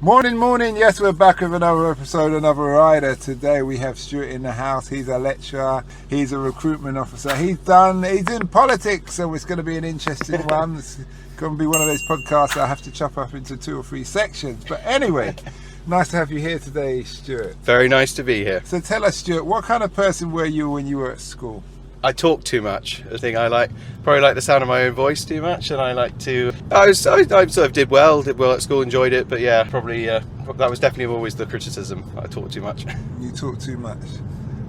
Morning. Yes, we're back with another episode, another rider. Today we have Stuart in the house. He's a lecturer. He's a recruitment officer. He's in politics, so it's going to be an interesting one. It's going to be one of those podcasts that I have to chop up into 2 or 3 sections. But anyway, nice to have you here today, Stuart. Very nice to be here. So tell us, Stuart, what kind of person were you when you were at school? I talk too much. I think I probably like the sound of my own voice too much, and I sort of did well at school, enjoyed it, but yeah, probably that was definitely always the criticism. I talk too much. You talk too much,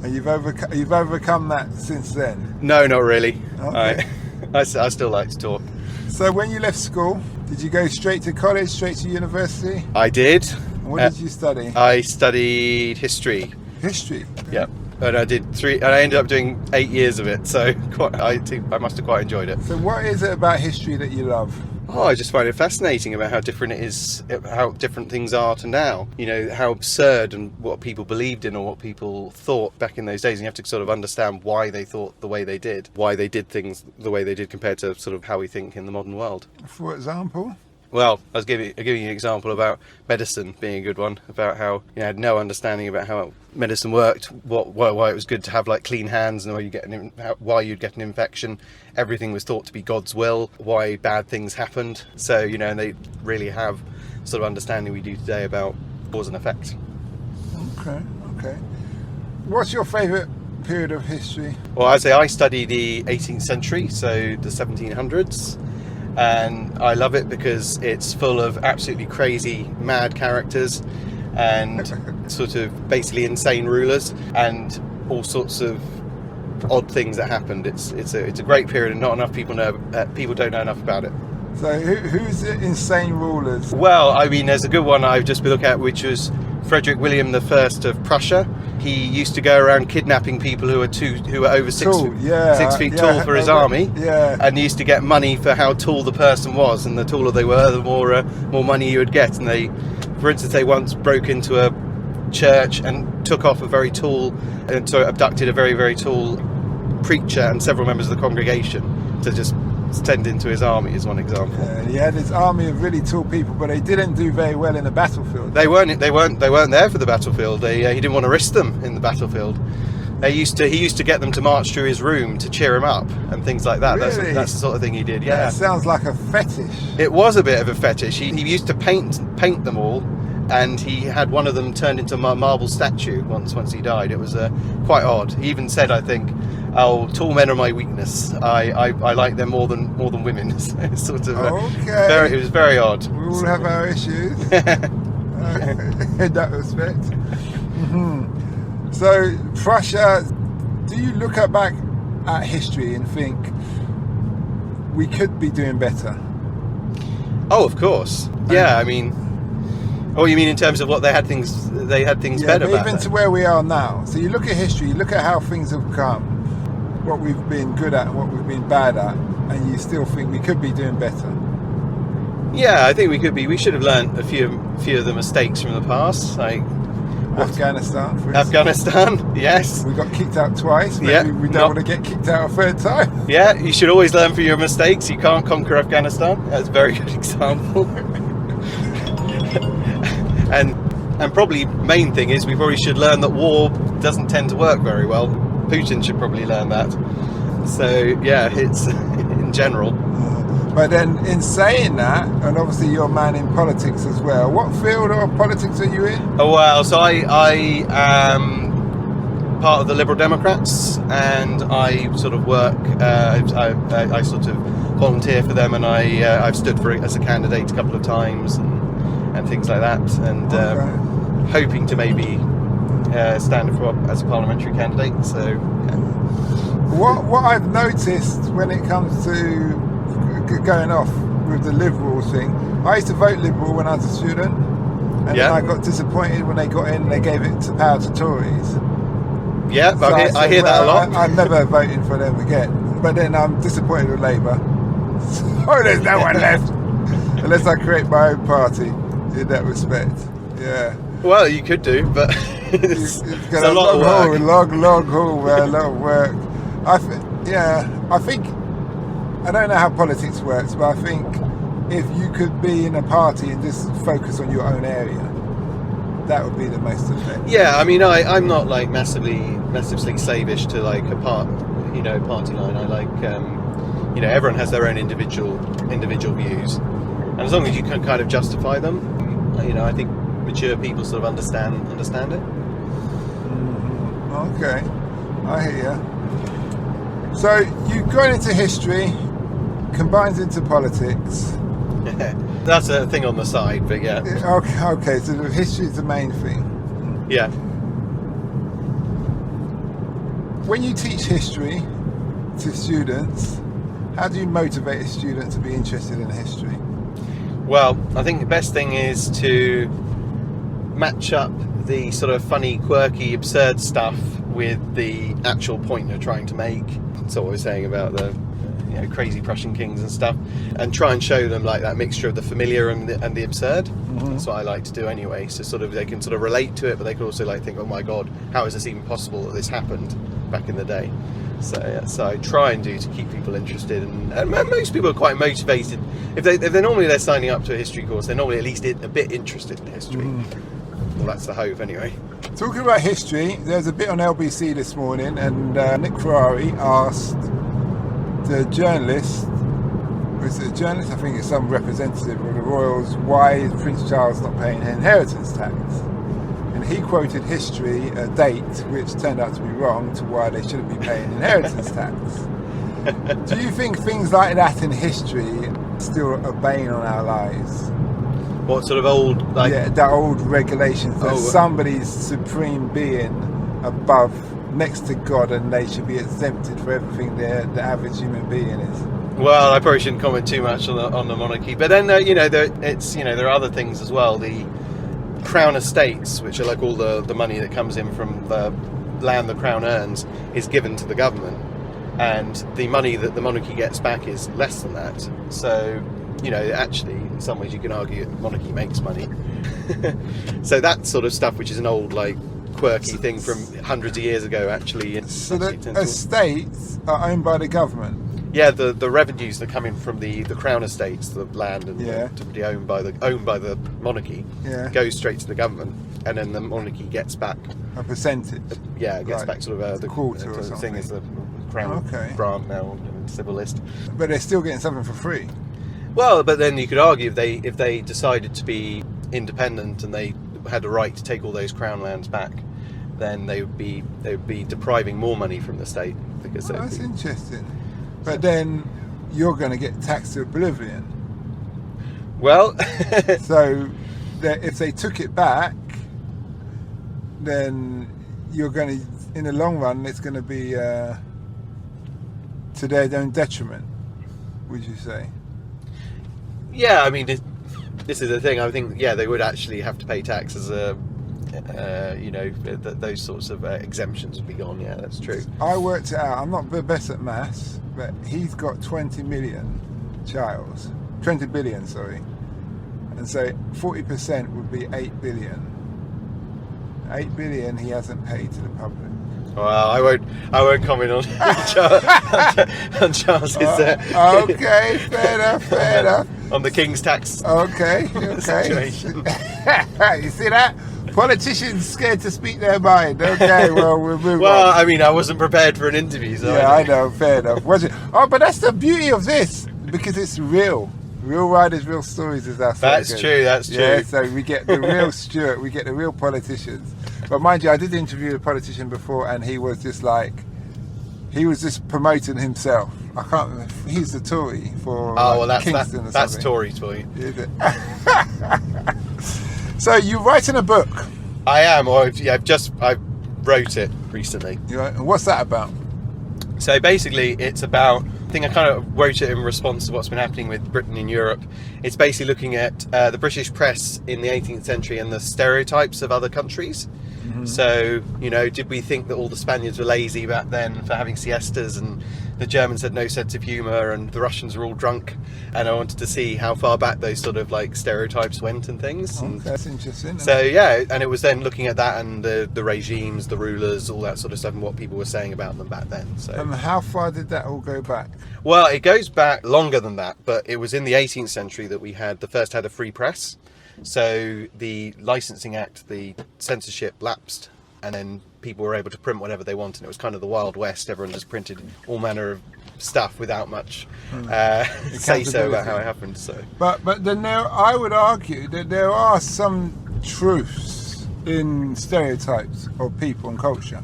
and you've overcome that since then? No, not really. Okay. I still like to talk. So when you left school, did you go straight to college, straight to university? I did. And what did you study? I studied history. History? Yeah. And I did 3, and I ended up doing 8 years of it, so I think I must have quite enjoyed it. So what is it about history that you love? Oh, I just find it fascinating about how different it is, how different things are to now. You know, how absurd and what people believed in or what people thought back in those days. And you have to sort of understand why they thought the way they did, why they did things the way they did compared to sort of how we think in the modern world. For example? Well, I was giving you an example about medicine being a good one, about how you had no understanding about how medicine worked, why it was good to have like clean hands, and why you'd get an infection. Everything was thought to be God's will, why bad things happened. So, you know, and they really have sort of understanding we do today about cause and effect. Okay. What's your favourite period of history? Well, I'd say I study the 18th century, so the 1700s. And I love it because it's full of absolutely crazy, mad characters and sort of basically insane rulers and all sorts of odd things that happened. It's a great period, and not enough people don't know enough about it. So who's the insane rulers? Well, I mean, there's a good one I've just been looking at, which was Frederick William I of Prussia. He used to go around kidnapping people who were over 6 feet tall for his army. Yeah. And he used to get money for how tall the person was, and the taller they were, the more money you would get. And for instance, they once broke into a church and took off abducted a very, very tall preacher and several members of the congregation to just send into his army, is one example. Yeah, he had his army of really tall people, but they didn't do very well in the battlefield. They weren't there for the battlefield. He didn't want to risk them in the battlefield. He used to get them to march through his room to cheer him up and things like that. Really? That's the sort of thing he did. Yeah. That sounds like a fetish. It was a bit of a fetish. He used to paint them all, and he had one of them turned into a marble statue once he died. It was quite odd. He even said, I think, "Oh, tall men are my weakness. I like them more than women." It's sort of okay. It was very odd. We all have our issues in that respect. Mm-hmm. So Prussia, do you look back at history and think we could be doing better? Oh, of course. Yeah, I mean, oh, you mean in terms of what they had things better but back even then? to where we are now. So you look at history, you look at how things have come, what we've been good at, what we've been bad at, and you still think we could be doing better. Yeah, I think we could be. We should have learned a few of the mistakes from the past, like Afghanistan, for instance. Afghanistan. Yes. We got kicked out twice. Maybe we don't want to get kicked out a third time. Yeah, you should always learn from your mistakes. You can't conquer Afghanistan. That's a very good example. And probably main thing is we probably should learn that war doesn't tend to work very well. Putin should probably learn that. So yeah, it's in general. But then in saying that, and obviously you're a man in politics as well, what field of politics are you in? Oh well, so I am part of the Liberal Democrats, and I sort of work, I sort of volunteer for them, and I've stood as a candidate a couple of times and things like that, and hoping to maybe stand as a parliamentary candidate. So yeah. What I've noticed when it comes to going off with the Liberal thing, I used to vote Liberal when I was a student, and then I got disappointed when they got in and they gave it to power to Tories. Yeah, so I hear that a lot. I'm never voting for them again, but then I'm disappointed with Labour, so there's no one left unless I create my own party in that respect. Yeah. Well, you could do, but it's got a lot of work. Long haul, man, a lot of work. I think I don't know how politics works, but I think if you could be in a party and just focus on your own area, that would be the most effective. Yeah, I mean, I'm not like massively slavish to like a party line. I like, everyone has their own individual views, and as long as you can kind of justify them, I think mature people sort of understand it. Okay, I hear you. So you've gone into history, combines into politics. That's a thing on the side, but yeah. Okay, so the history is the main thing. Yeah. When you teach history to students, how do you motivate a student to be interested in history? Well, I think the best thing is to match up the sort of funny, quirky, absurd stuff with the actual point you're trying to make. That's what I was saying about the crazy Prussian kings and stuff, and try and show them like that mixture of the familiar and the absurd. Mm-hmm. That's what I like to do anyway, so sort of they can sort of relate to it, but they can also like think, oh my god, how is this even possible that this happened back in the day? So I try and do to keep people interested, and most people are quite motivated. If they're signing up to a history course, they're normally at least a bit interested in history. Well, that's the hope anyway. Talking about history, there's a bit on LBC this morning, and Nick Ferrari asked the journalist, I think it's some representative of the royals, why is Prince Charles not paying inheritance tax? And he quoted history, a date which turned out to be wrong, to why they shouldn't be paying inheritance tax. Do you think things like that in history still are bane on our lives? What sort of old, like... Yeah, that old regulations, that somebody's supreme being above, next to God, and they should be exempted for everything the average human being is. Well, I probably shouldn't comment too much on the monarchy, but then there are other things as well. The Crown estates, which are like all the money that comes in from the land the Crown earns, is given to the government, and the money that the monarchy gets back is less than that. So, actually, in some ways, you can argue that monarchy makes money. So that sort of stuff, which is an old like quirky thing from hundreds of years ago, actually. So the estates are owned by the government? Yeah, the revenues that come in from the Crown estates, the land, and typically owned by the monarchy, goes straight to the government, and then the monarchy gets back a percentage. It gets back sort of the quarter or something. Thing is the Crown grant now on the civil list. But they're still getting something for free. Well, but then you could argue if they decided to be independent and they had the right to take all those Crown lands back, then they would be depriving more money from the state, because that's interesting. But then you're going to get taxed to oblivion. Well, so if they took it back, then you're going to, in the long run, it's going to be to their own detriment, would you say? Yeah, I mean, this is the thing. I think, they would actually have to pay tax as a, those sorts of exemptions would be gone. Yeah, that's true. I worked it out. I'm not the best at maths, but he's got 20 billion, sorry. And so 40% would be 8 billion. 8 billion he hasn't paid to the public. Well, I won't comment on Charles's. Okay, fair enough. On the King's tax. Okay. Situation. You see that? Politicians scared to speak their mind. Okay, well, we'll move on. Well, I mean, I wasn't prepared for an interview, so I know, fair enough. Was it? Oh, but that's the beauty of this, because it's real. Real riders, real stories is our slogan. That's true. Yeah, so we get the real Stuart, we get the real politicians. But mind you, I did interview a politician before, and he was just promoting himself. I can't remember. He's the Tory for Kingston or something. That's Tory for you. Is it? So you're writing a book. I am, or I wrote it recently. And what's that about? So basically, it's about, I think I kind of wrote it in response to what's been happening with Britain in Europe. It's basically looking at the British press in the 18th century and the stereotypes of other countries. Mm-hmm. So, did we think that all the Spaniards were lazy back then for having siestas, and the Germans had no sense of humour and the Russians were all drunk, and I wanted to see how far back those sort of like stereotypes went and things. And that's interesting. so yeah, and it was then looking at that and the regimes, the rulers, all that sort of stuff, and what people were saying about them back then. So how far did that all go back? well, it goes back longer than that, but it was in the 18th century that we had a free press. So the licensing act, the censorship lapsed, and then people were able to print whatever they wanted. It was kind of the Wild West. Everyone just printed all manner of stuff without much say-so about how it happened. So, but then I would argue that there are some truths in stereotypes of people and culture.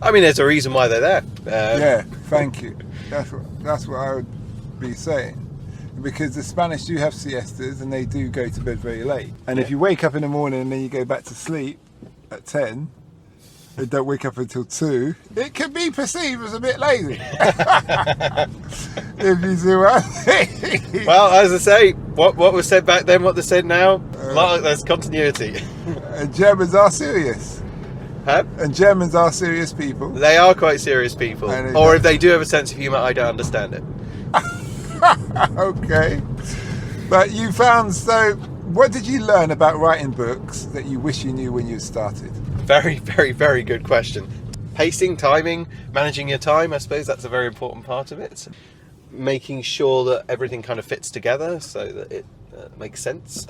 I mean, there's a reason why they're there. Yeah, thank you. That's what I would be saying. Because the Spanish do have siestas and they do go to bed very late. And if you wake up in the morning and then you go back to sleep at 10 and don't wake up until 2, it can be perceived as a bit lazy. If you see what I mean. Well, as I say, what was said back then, what they said now, there's continuity. And Germans are serious. Huh? And Germans are serious people. They are quite serious people. Or if they do have a sense of humour, I don't understand it. Okay, but you found, so what did you learn about writing books that you wish you knew when you started? Very, very, very good question. Pacing, timing, managing your time, I suppose that's a very important part of it. Making sure that everything kind of fits together so that it makes sense.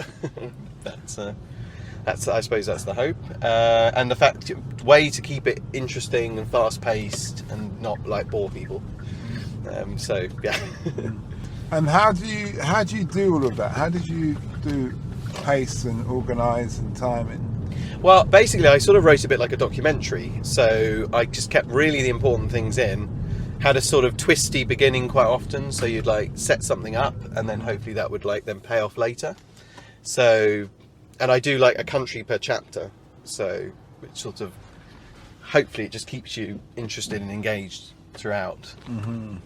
That's I suppose that's the hope, and the way to keep it interesting and fast paced and not like bore people. So yeah. And how do you do all of that? How did you do pace and organise and timing? Well, basically, I sort of wrote a bit like a documentary. So I just kept really the important things in. Had a sort of twisty beginning quite often. So you'd like set something up, and then hopefully that would like then pay off later. So, and I do like a country per chapter. So it sort of hopefully it just keeps you interested and engaged throughout. Mm-hmm.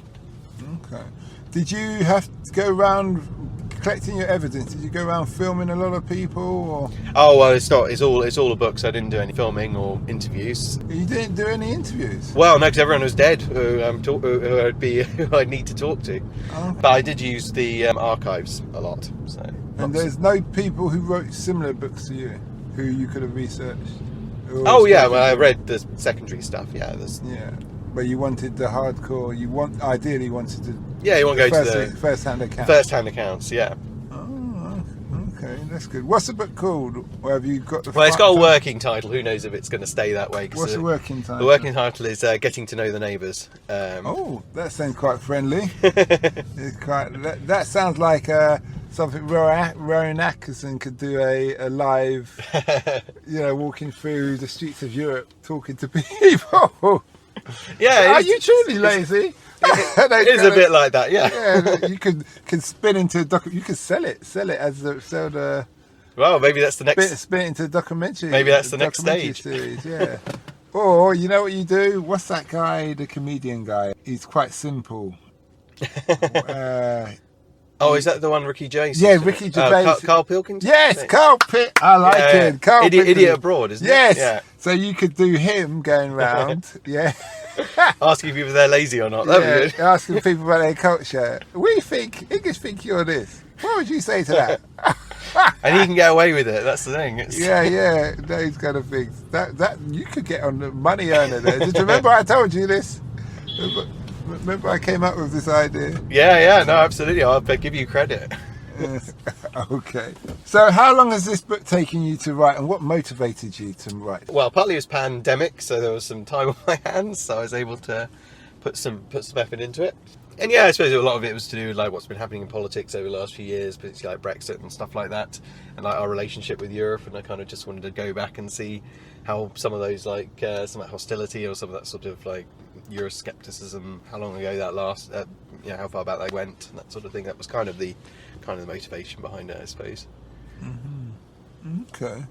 Okay. Did you have to go around collecting your evidence? Did you go around filming a lot of people, or? Oh well, it's not. It's all a book. So I didn't do any filming or interviews. You didn't do any interviews? Well, no, because everyone was dead who I'd need to talk to. Okay. But I did use the archives a lot. So. And there's no people who wrote similar books to you who you could have researched. Oh yeah, well I read the secondary stuff. Yeah, yeah. But you wanted the hardcore. Ideally wanted to. Yeah, you want to go to the first-hand accounts. First-hand accounts, yeah. Oh, okay, that's good. What's the book called? Or have you got the? Well, it's got a working title. Who knows if it's going to stay that way? What's the working title? The working title is Getting to Know the Neighbours. Oh, that sounds quite friendly. It's quite. That sounds like something Rowan Atkinson could do a live, walking through the streets of Europe, talking to people. Yeah. Are you truly lazy? It is a bit like that, yeah. Yeah, you can spin into you can sell it as the. Well, maybe that's the next. Spin into a documentary. Maybe that's the next stage. Series, yeah. Or you know what you do? What's that guy? The comedian guy. He's quite simple. Oh, is that the one Ricky Gervais? Yeah, Ricky Gervais. Carl Pilkington? Yes, Carl Pilkington. I like him. Carl Idiot Abroad, isn't it? Yes. Yeah. So you could do him going round. Yeah. Asking people if they're lazy or not. That'd be good. Asking people about their culture. We think English think you're this. What would you say to that? And he can get away with it. That's the thing. Yeah. Those kind of things. That you could get on the money earner there. Did you remember I told you this? Remember I came up with this idea? Yeah, no, absolutely. I'll give you credit. Yes. Okay. So how long has this book taken you to write, and what motivated you to write? Well, partly it was pandemic, so there was some time on my hands, so I was able to put some effort into it. And yeah, I suppose a lot of it was to do with like what's been happening in politics over the last few years, particularly like Brexit and stuff like that, and like our relationship with Europe. And I kind of just wanted to go back and see how some of those like some of that hostility or some of that sort of like Euroscepticism, how long ago that last, how far back they went, and that sort of thing. That was kind of the motivation behind it, I suppose. Mm-hmm. Okay,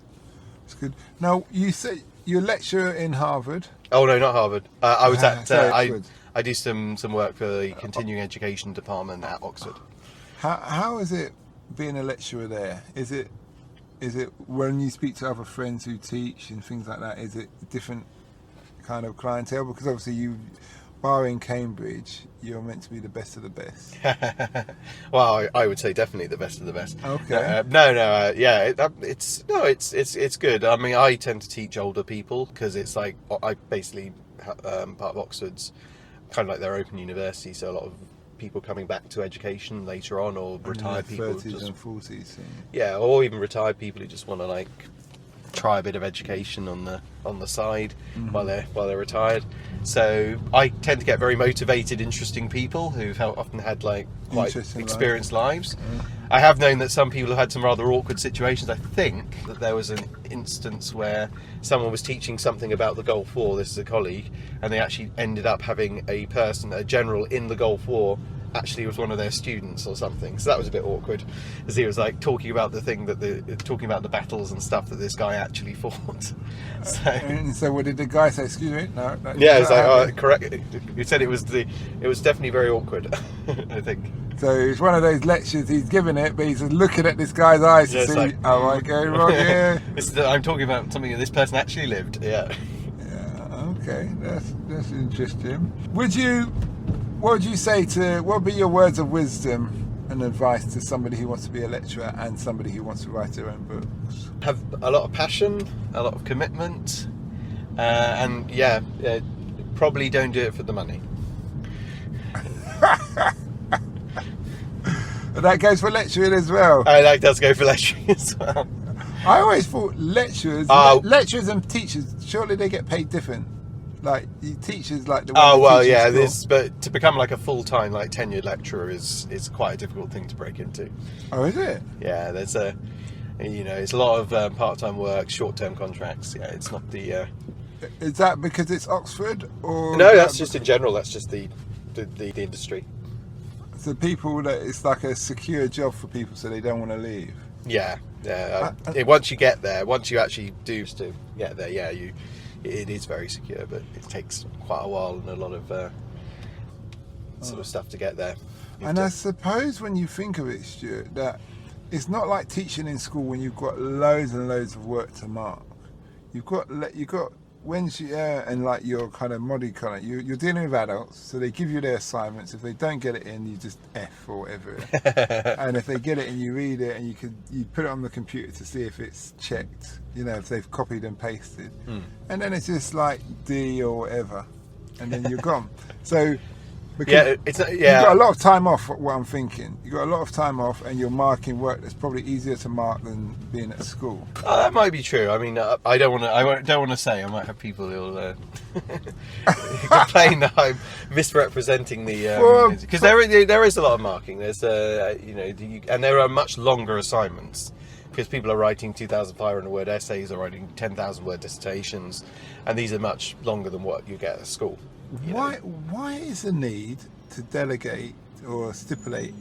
that's good. Now you say you're a lecturer in Harvard. Oh no, not Harvard. I was at Oxford. I do some work for the continuing education department at Oxford. How is it being a lecturer there? Is it when you speak to other friends who teach and things like that? Is it different kind of clientele? Because obviously barring Cambridge, you're meant to be the best of the best. Well, I would say definitely the best of the best. Okay. It's good. I mean, I tend to teach older people because it's like I basically part of Oxford's kind of like their open university, so a lot of people coming back to education later on, or retired people, 30s and 40s. yeah, or even retired people who just want to like try a bit of education on the side while they're retired. So I tend to get very motivated, interesting people who've often had like quite experienced lives. I have known that some people have had some rather awkward situations. I think that there was an instance where someone was teaching something about the Gulf War, this is a colleague, and they actually ended up having a general in the Gulf War actually was one of their students or something. So that was a bit awkward, as he was like talking about the battles and stuff that this guy actually fought. So what did the guy say? Excuse me? No. Yeah, it's like correct. He said it was definitely very awkward. I think. So it's one of those lectures he's giving it, but he's just looking at this guy's eyes to see, like, am I going wrong here? I'm talking about something that this person actually lived. Yeah. Yeah. Okay. That's interesting. What would you say what would be your words of wisdom and advice to somebody who wants to be a lecturer and somebody who wants to write their own books? Have a lot of passion, a lot of commitment, and probably don't do it for the money. That goes for lecturing as well. That does go for lecturing as well. I always thought lecturers and teachers, surely they get paid different. Like teachers, like the but to become like a full-time, like tenured lecturer is quite a difficult thing to break into. Oh, is it? Yeah, there's it's a lot of part-time work, short-term contracts. Yeah, it's not the. Is that because it's Oxford, or no? That's just in general. That's just the industry. So people, that it's like a secure job for people, so they don't want to leave. Yeah. Once you get there, once you actually do get there, it is very secure, but it takes quite a while and a lot of sort of stuff to get there. I suppose when you think of it, Stuart, that it's not like teaching in school when you've got loads and loads of work to mark. You've got and like your kind of you're dealing with adults, so they give you their assignments. If they don't get it in, you just F or whatever. And if they get it in, you read it, and you put it on the computer to see if it's checked. If they've copied and pasted, and then it's just like D or whatever, and then you're gone. So. You've got a lot of time off. What I'm thinking, you've got a lot of time off, and you're marking work that's probably easier to mark than being at school. Oh, that might be true. I mean, I don't want to say. I might have people who'll complain that I'm misrepresenting the because there is a lot of marking. There's and there are much longer assignments because people are writing 2,500 word essays or writing 10,000 word dissertations, and these are much longer than what you get at school. Why is the need to delegate or stipulate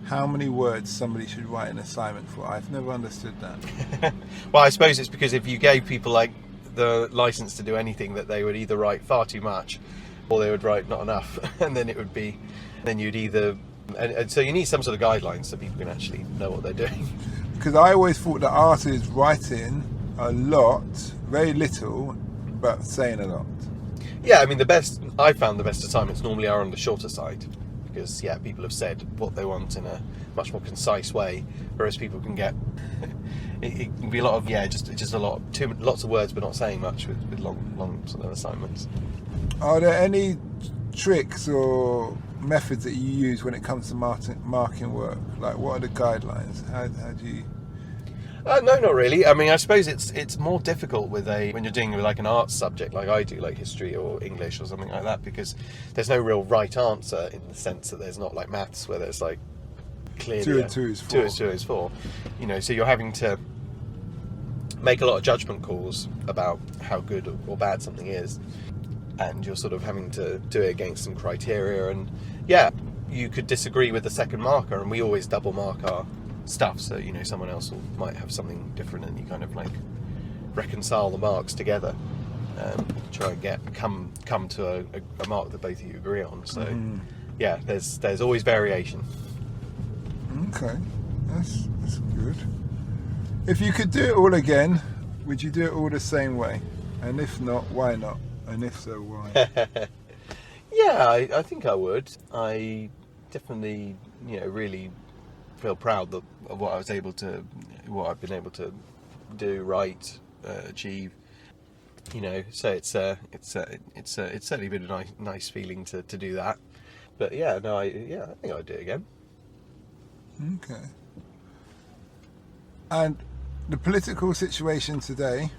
how many words somebody should write an assignment for? I've never understood that. Well, I suppose it's because if you gave people like the license to do anything, that they would either write far too much or they would write not enough, and then you'd either and so you need some sort of guidelines so people can actually know what they're doing. Because I always thought that art is writing a lot, very little, but saying a lot. Yeah, I mean I found the best assignments normally are on the shorter side, because people have said what they want in a much more concise way, whereas people can get it can be a lot of just lots of words but not saying much with long sort of assignments. Are there any tricks or methods that you use when it comes to marking work? Like, what are the guidelines? How do you? No, not really. I mean, I suppose it's more difficult when you're dealing with like an arts subject like I do, like history or English or something like that, because there's no real right answer in the sense that there's not like maths where there's like clearly 2 and 2 is 4. 2 is 4. So you're having to make a lot of judgment calls about how good or bad something is, and you're sort of having to do it against some criteria. And you could disagree with the second marker, and we always double mark our stuff, so someone else might have something different, and you kind of like reconcile the marks together, try and come to a mark that both of you agree on. So there's always variation. Okay, that's good. If you could do it all again, would you do it all the same way? And if not, why not? And if so, why? Yeah, I think I would. I definitely, really feel proud of what I've been able to do, achieve. So it's certainly been a nice feeling to do that. But yeah, no, I think I'd do it again. Okay. And the political situation today,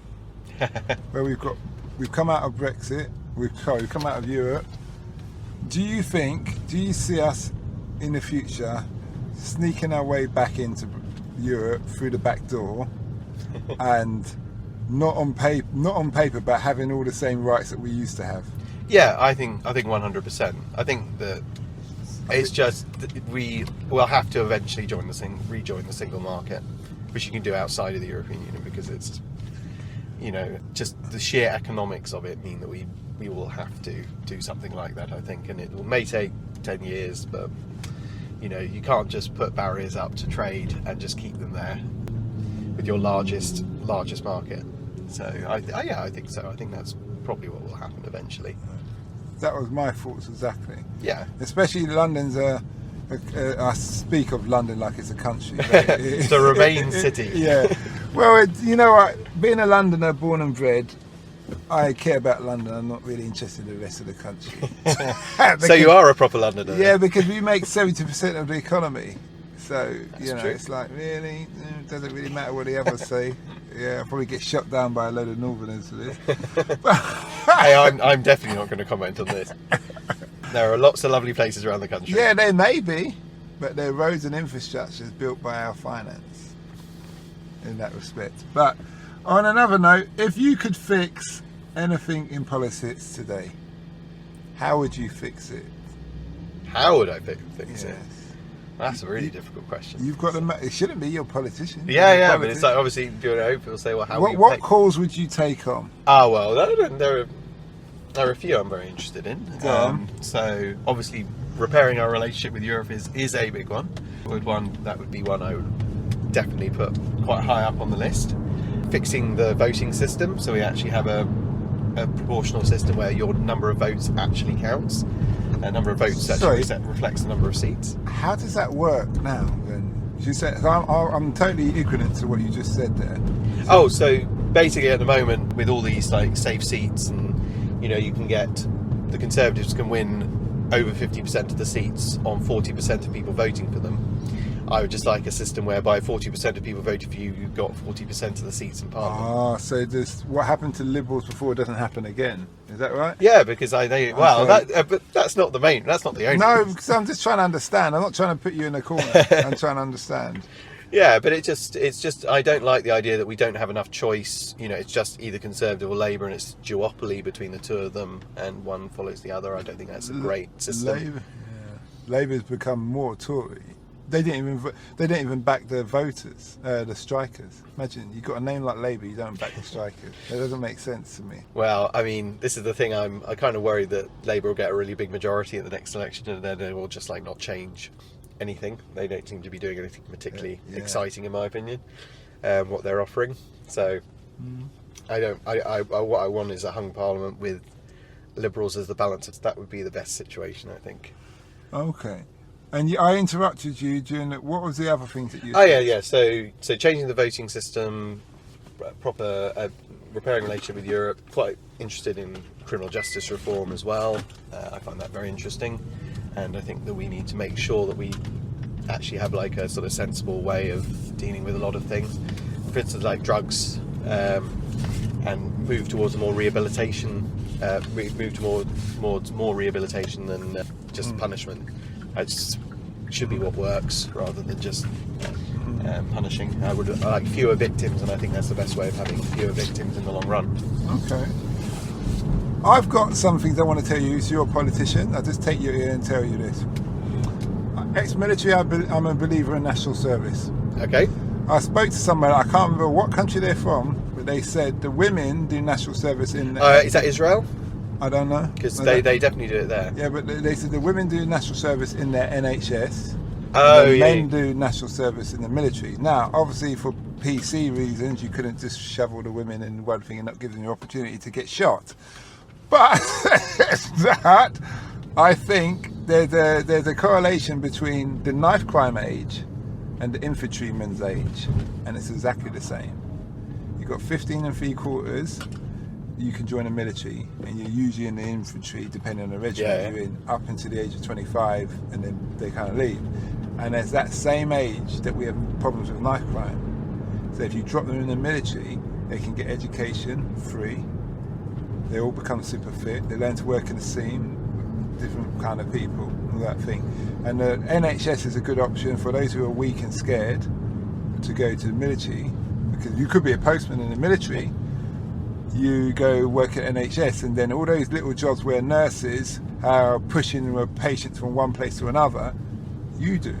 where we've come out of Brexit, we've come out of Europe. Do you see us in the future sneaking our way back into Europe through the back door, and not on paper, but having all the same rights that we used to have? Yeah, I think 100%. I think that it's just that we will have to eventually rejoin the single market, which you can do outside of the European Union, because it's, just the sheer economics of it mean that we will have to do something like that, I think, and may take 10 years, but you can't just put barriers up to trade and just keep them there with your largest market. So I think so. I think that's probably what will happen eventually. That was my thoughts exactly. Yeah. Especially London's I speak of London like it's a country. It's a Remain city. Yeah. Well, you know what? Being a Londoner, born and bred, I care about London. I'm not really interested in the rest of the country. So you are a proper Londoner? Yeah, because we make 70% of the economy. So, That's true. It's like, really? It doesn't really matter what the others say. Yeah, I'll probably get shut down by a load of Northerners for this. Hey, I'm definitely not going to comment on this. There are lots of lovely places around the country. Yeah, there may be, but their roads and infrastructure is built by our finance in that respect. But on another note, if you could fix anything in politics today, how would you fix it? How would I fix it? Yes. That's a really difficult question. You've got it shouldn't be your politician. Yeah, but it's like, obviously, people say, well, how would you what cause would you take on? Oh, well, there are a few I'm very interested in. So, obviously, repairing our relationship with Europe is a big one. That would be one I would definitely put quite high up on the list. Fixing the voting system, so we actually have a proportional system where your number of votes actually counts. A number of votes actually reflects the number of seats. How does that work now? Then you said, I'm totally ignorant to what you just said there. So basically, at the moment, with all these like safe seats, and you can get the Conservatives can win over 50% of the seats on 40% of people voting for them. I would just like a system whereby 40% of people voted for you, you've got 40% of the seats in Parliament. So what happened to Liberals before doesn't happen again? Is that right? Yeah, because but that's not that's not the only. No, because I'm just trying to understand. I'm not trying to put you in a corner. I'm trying to understand. Yeah, but it's just I don't like the idea that we don't have enough choice. It's just either Conservative or Labour, and it's duopoly between the two of them, and one follows the other. I don't think that's a great system. Labour's become more Tory. They didn't even back the voters, the strikers. Imagine you've got a name like Labour, you don't back the strikers. That doesn't make sense to me. Well, I mean, this is the thing. I kind of worried that Labour will get a really big majority at the next election, and then they will just not change anything. They don't seem to be doing anything particularly exciting, in my opinion. What they're offering. So, what I want is a hung Parliament with Liberals as the balance. That would be the best situation, I think. Okay. And I interrupted you during what was the other things that you said? Yeah. So changing the voting system, proper repairing relationship with Europe. Quite interested in criminal justice reform as well. I find that very interesting, and I think that we need to make sure that we actually have a sort of sensible way of dealing with a lot of things. For instance, like drugs, and move towards a more rehabilitation. Move towards more rehabilitation than just punishment. It should be what works rather than just punishing. I like fewer victims, and I think that's the best way of having fewer victims in the long run. Okay. I've got some things I want to tell you. So you're a politician. I'll just take you here and tell you this. Ex-military, I'm a believer in national service. Okay. I spoke to someone, I can't remember what country they're from, but they said the women do national service in... is that Israel? I don't know. Because they definitely do it there. Yeah, but they said the women do national service in their NHS. Men do national service in the military. Now, obviously, for PC reasons, you couldn't just shovel the women in one thing and not give them the opportunity to get shot. But I think there's a correlation between the knife crime age and the infantryman's age, and it's exactly the same. You've got 15 3/4, you can join the military, and you're usually in the infantry, depending on the regiment you're in, up until the age of 25, and then they kind of leave. And there's that same age that we have problems with knife crime. So if you drop them in the military, they can get education free. They all become super fit. They learn to work in the scene, different kind of people, all that thing. And the NHS is a good option for those who are weak and scared to go to the military, because you could be a postman in the military. You go work at NHS, and then all those little jobs where nurses are pushing a patient from one place to another, you do.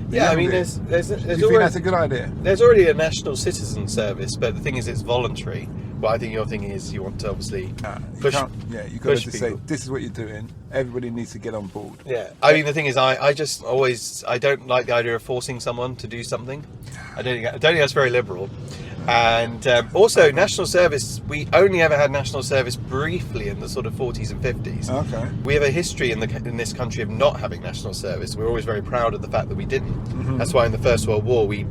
Yeah, I mean, there's do you think already, that's a good idea? there's already a national citizen service, but the thing is, it's voluntary. But I think your thing is you want to obviously push. You've got to just say, this is what you're doing. Everybody needs to get on board. Yeah, I mean, the thing is, I just always, I don't like the idea of forcing someone to do something. I don't think that's very liberal. And also, national service, we only ever had national service briefly in the sort of 40s and 50s. Okay. We have a history in this country of not having national service. We're always very proud of the fact that we didn't. Mm-hmm. That's why in the First World War we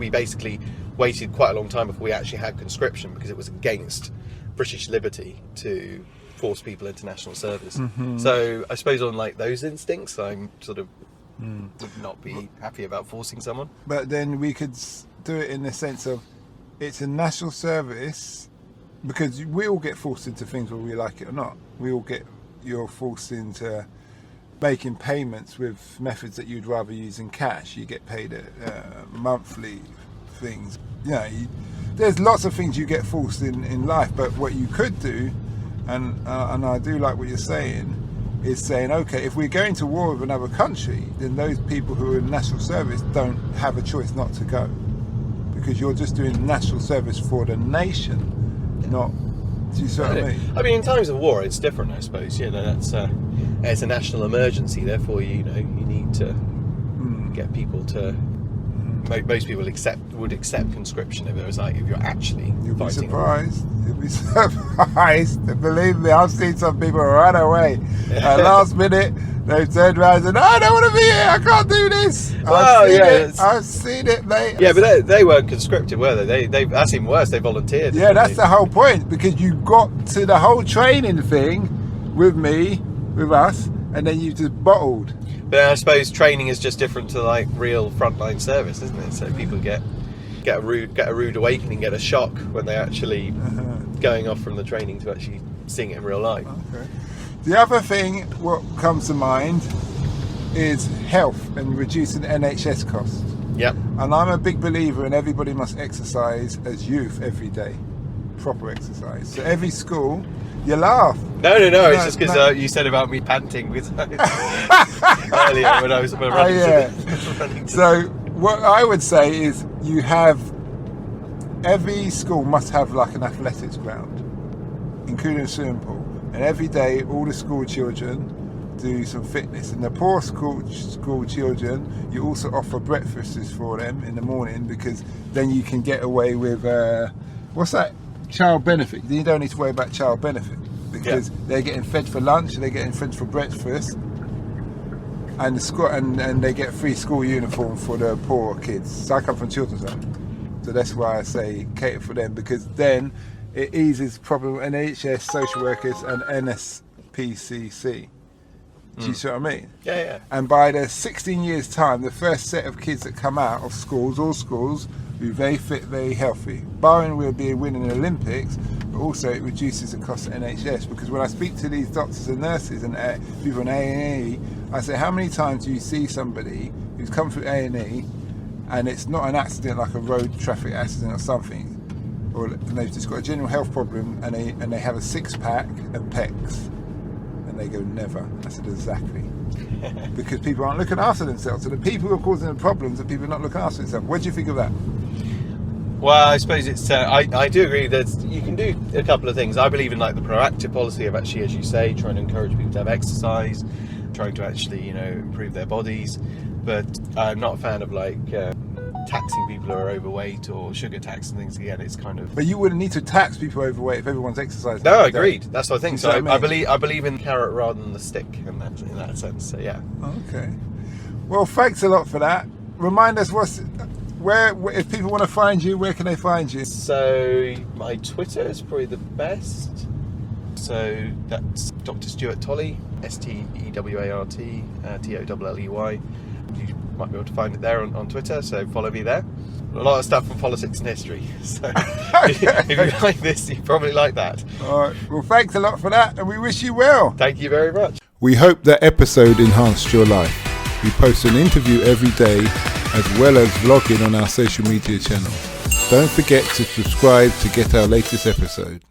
basically waited quite a long time before we actually had conscription, because it was against British liberty to force people into national service. Mm-hmm. So I suppose on like those instincts, I'm sort of would not be happy about forcing someone. But then we could do it in the sense of it's a national service, because we all get forced into things whether we like it or not. You're forced into making payments with methods that you'd rather use in cash. You get paid at monthly things. There's lots of things you get forced in life, but what you could do, and I do like what you're saying, is saying, okay, if we're going to war with another country, then those people who are in national service don't have a choice not to go, because you're just doing national service for the nation, not. Do you see what I mean? I mean, in times of war, it's different, I suppose. That's it's a national emergency. Therefore, you need to get people to. Most people would accept conscription if it was like, if you're actually You'll be fighting. surprised. You'll be surprised. Believe me, I've seen some people run away at last minute. They've turned around and said, I don't want to be here. I can't do this. I've seen it, mate. Yeah, but they weren't conscripted, were they? That's even worse. They volunteered. Yeah, that's the whole point, because you got to the whole training thing with us, and then you just bottled. But I suppose training is just different to like real frontline service, isn't it? So people get a rude awakening, get a shock when they actually going off from the training to actually seeing it in real life. Okay. The other thing, what comes to mind, is health and reducing NHS costs. Yep. And I'm a big believer in everybody must exercise as youth every day, proper exercise. So every school, you laugh. No, it's just because you said about me panting with earlier when I was running. So what I would say is every school must have like an athletics ground, including a swimming pool. And every day, all the school children do some fitness. And the poor school children, you also offer breakfasts for them in the morning, because then you can get away with what's that? Child benefit. You don't need to worry about child benefit, because they're getting fed for lunch, they're getting fed for breakfast, and and they get free school uniform for the poor kids. So I come from children's home, so that's why I say cater for them, because then it eases problem with NHS, social workers, and NSPCC. Do you see what I mean? Yeah. And by the 16 years' time, the first set of kids that come out of schools, all schools, will be very fit, very healthy. Barring will be winning the Olympics, but also it reduces the cost of NHS. Because when I speak to these doctors and nurses and people in A&E, I say, how many times do you see somebody who's come through A&E and it's not an accident like a road traffic accident or something, and they've just got a general health problem, and they have a six-pack and pecs, and they go, never. I said, exactly. Because people aren't looking after themselves. So the people who are causing the problems are people not looking after themselves. What do you think of that? Well, I suppose it's. I do agree that you can do a couple of things. I believe in like the proactive policy of actually, as you say, trying to encourage people to have exercise, trying to actually, improve their bodies. But I'm not a fan of like taxing people who are overweight or sugar tax and things. Again, it's kind of. But you wouldn't need to tax people overweight if everyone's exercising. No, every day. agreed. That's what I think. You So see what I mean? I believe in the carrot rather than the stick in that sense. So yeah. Okay. Well, thanks a lot for that. Remind us where if people want to find you, where can they find you? So my Twitter is probably the best. So that's Dr. Stuart Tolley, STEWART TOLLEY. You might be able to find it there on Twitter. So follow me there. A lot of stuff from politics and history. So if you like this, you probably like that. All right. Well, thanks a lot for that, and we wish you well. Thank you very much. We hope that episode enhanced your life. We post an interview every day, as well as vlogging on our social media channels. Don't forget to subscribe to get our latest episode.